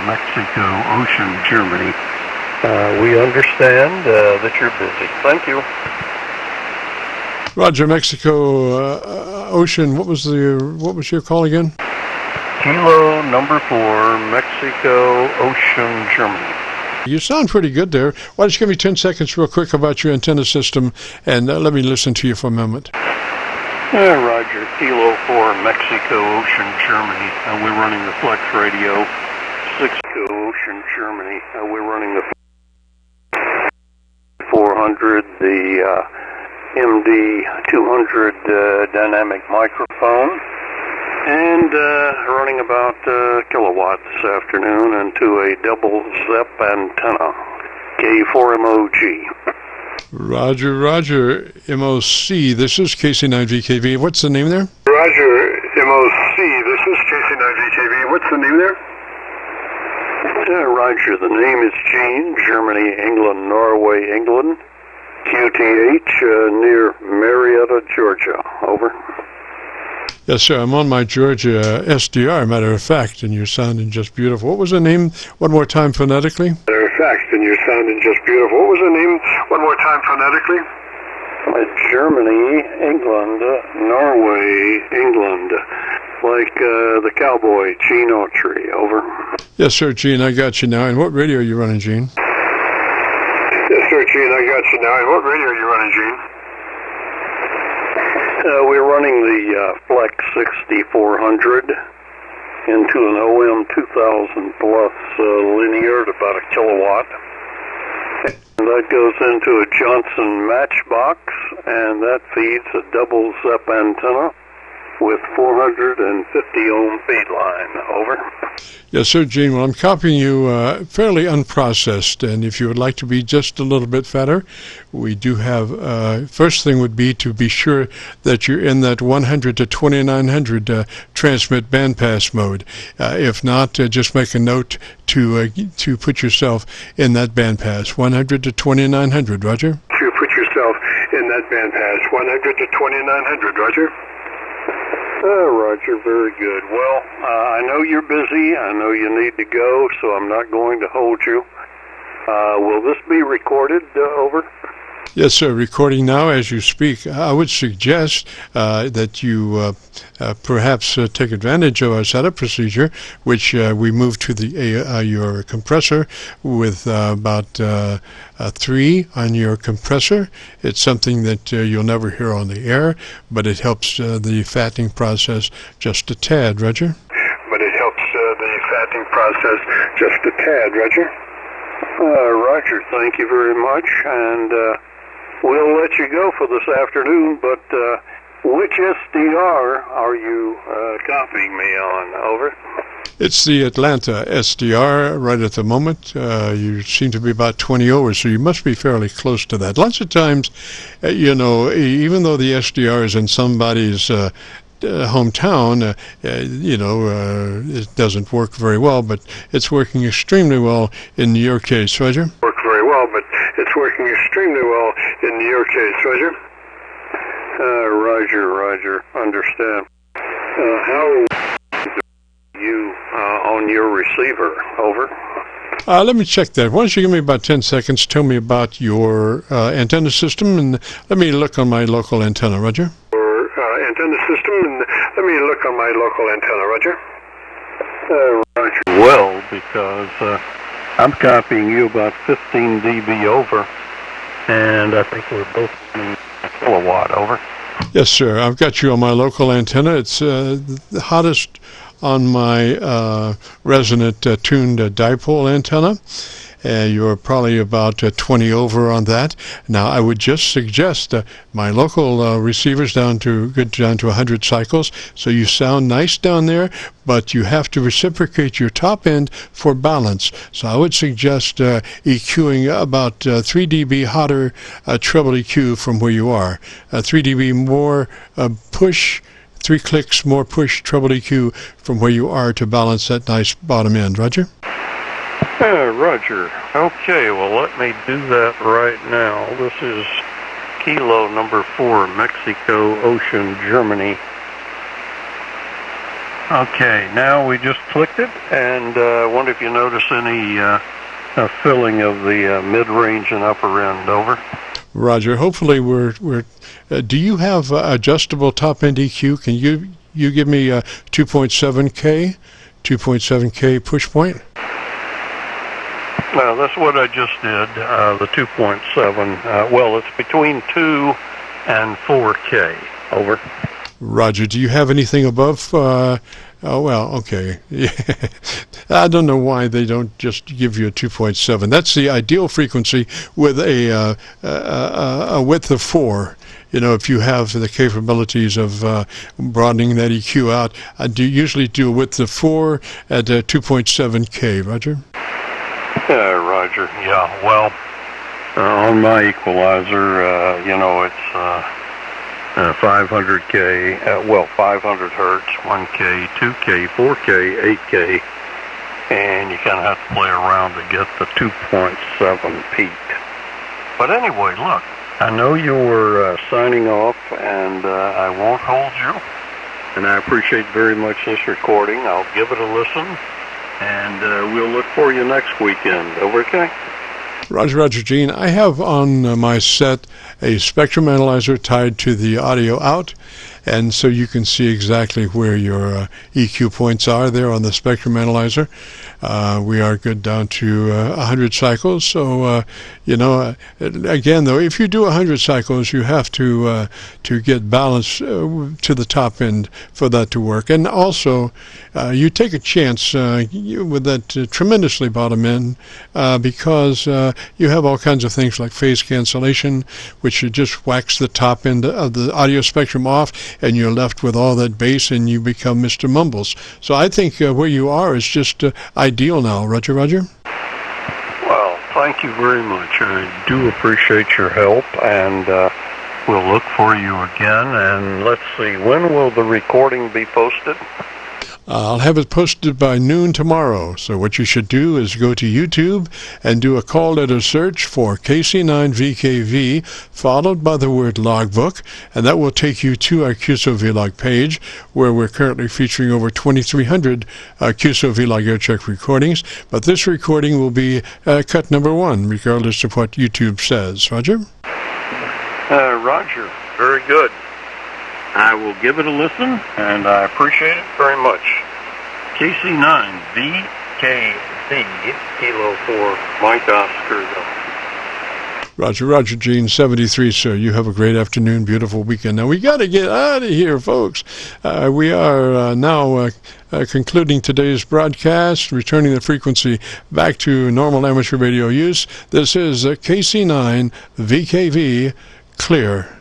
Mexico, Ocean, Germany. We understand that you're busy. Thank you. Roger, Mexico, Ocean. What was your call again? Kilo number 4, Mexico, Ocean, Germany. You sound pretty good there. Why don't you give me 10 seconds real quick about your antenna system, and let me listen to you for a moment. Roger, Kilo 4, Mexico, Ocean, Germany. We're running the Flex Radio. 6 Ocean, Germany. We're running the 400, the MD200 dynamic microphone. And running about a kilowatt this afternoon into a double ZEP antenna, K4MOG. Roger, Roger, MOC. This is KC9VKV. What's the name there? Roger, MOC. This is KC9VKV. What's the name there? Roger, the name is Gene, Germany, England, Norway, England, QTH, near Marietta, Georgia. Over. Yes, sir. I'm on my Georgia SDR, matter of fact, and you're sounding just beautiful. What was the name? One more time phonetically. Matter of fact, and you're sounding just beautiful. What was the name? One more time phonetically. Germany, England, Norway, England. Like the cowboy, Gene Autry. Over. Yes, sir, Gene. I got you now. And what radio are you running, Gene? Yes, sir, Gene. I got you now. And what radio are you running, Gene? We're running the Flex 6400 into an OM 2000 plus linear at about a kilowatt. And that goes into a Johnson matchbox, and that feeds a double ZEP antenna with 450 ohm feed line. Over. Yes, sir, Gene. Well, I'm copying you fairly unprocessed, and if you would like to be just a little bit fatter, we do have, first thing would be to be sure that you're in that 100 to 2900 transmit bandpass mode. If not, just make a note to put yourself in that bandpass, 100 to 2900, Roger? To put yourself in that bandpass, 100 to 2900, Roger? Roger, very good. Well, I know you're busy. I know you need to go, so I'm not going to hold you. Will this be recorded? Over? Yes, sir. Recording now as you speak. I would suggest that you perhaps take advantage of our setup procedure, which we moved to the your compressor with about 3 on your compressor. It's something that you'll never hear on the air, but it helps the fattening process just a tad, Roger. But it helps the fattening process just a tad, Roger. Roger, thank you very much, and we'll let you go for this afternoon, but which SDR are you copying me on? Over. It's the Atlanta SDR right at the moment. You seem to be about 20 over, so you must be fairly close to that. Lots of times, you know, even though the SDR is in somebody's hometown, it doesn't work very well, but it's working extremely well in your case, Roger. Work very well, but it's working extremely well in your case, Roger. Roger, understand. How you on your receiver? Over. Let me check that. Why don't you give me about 10 seconds, tell me about your antenna system, and let me look on my local antenna, Roger. Antenna system, and let me look on my local antenna, Roger. Roger. Well, because I'm copying you about 15 dB over, and I think we're both running a kilowatt. Over. Yes, sir. I've got you on my local antenna. It's the hottest on my resonant tuned dipole antenna. You're probably about 20 over on that. Now, I would just suggest my local receivers down to 100 cycles, so you sound nice down there, but you have to reciprocate your top end for balance. So I would suggest EQing about 3 dB hotter treble EQ from where you are. 3 dB more push, 3 clicks more push treble EQ from where you are to balance that nice bottom end. Roger? Roger. Okay, well, let me do that right now. This is Kilo number 4, Mexico, Ocean, Germany. Okay, now we just clicked it, and I wonder if you notice any filling of the mid-range and upper end. Over. Roger. Hopefully we're do you have adjustable top-end EQ? Can you give me 2.7K push point? Well, that's what I just did, the 2.7. Well, it's between 2 and 4K. Over. Roger. Do you have anything above? Oh, well, okay. I don't know why they don't just give you a 2.7. That's the ideal frequency with a width of 4. You know, if you have the capabilities of broadening that EQ out, I usually do a width of 4 at 2.7K. Roger? Yeah, Roger. Yeah, well, on my equalizer, you know, it's 500K, 500 hertz, 1K, 2K, 4K, 8K, and you kind of have to play around to get the 2.7 peak. But anyway, look, I know you were signing off, and I won't hold you, and I appreciate very much this recording. I'll give it a listen, and we'll look for you next weekend. Over, okay? Roger, Gene. I have on my set a spectrum analyzer tied to the audio out, and so you can see exactly where your EQ points are there on the spectrum analyzer. We are good down to 100 cycles, so you know, again though, if you do 100 cycles, you have to get balance to the top end for that to work. And also, you take a chance with that tremendously bottom end because you have all kinds of things like phase cancellation, which just whacks the top end of the audio spectrum off, and you're left with all that bass, and you become Mr. Mumbles. So I think where you are is just ideal now. Roger. Well, thank you very much. I do appreciate your help, and we'll look for you again. And let's see, when will the recording be posted? I'll have it posted by noon tomorrow. So what you should do is go to YouTube and do a call letter search for KC9VKV, followed by the word logbook, and that will take you to our Qso-Vlog page, where we're currently featuring over 2,300 Qso-Vlog aircheck recordings. But this recording will be cut number 1, regardless of what YouTube says. Roger? Roger. Very good. I will give it a listen, and I appreciate it very much. KC9VKV, Kilo 4, Mike Oscar. Roger, Gene, 73, sir. You have a great afternoon, beautiful weekend. Now, we got to get out of here, folks. We are now concluding today's broadcast, returning the frequency back to normal amateur radio use. This is KC9VKV, clear.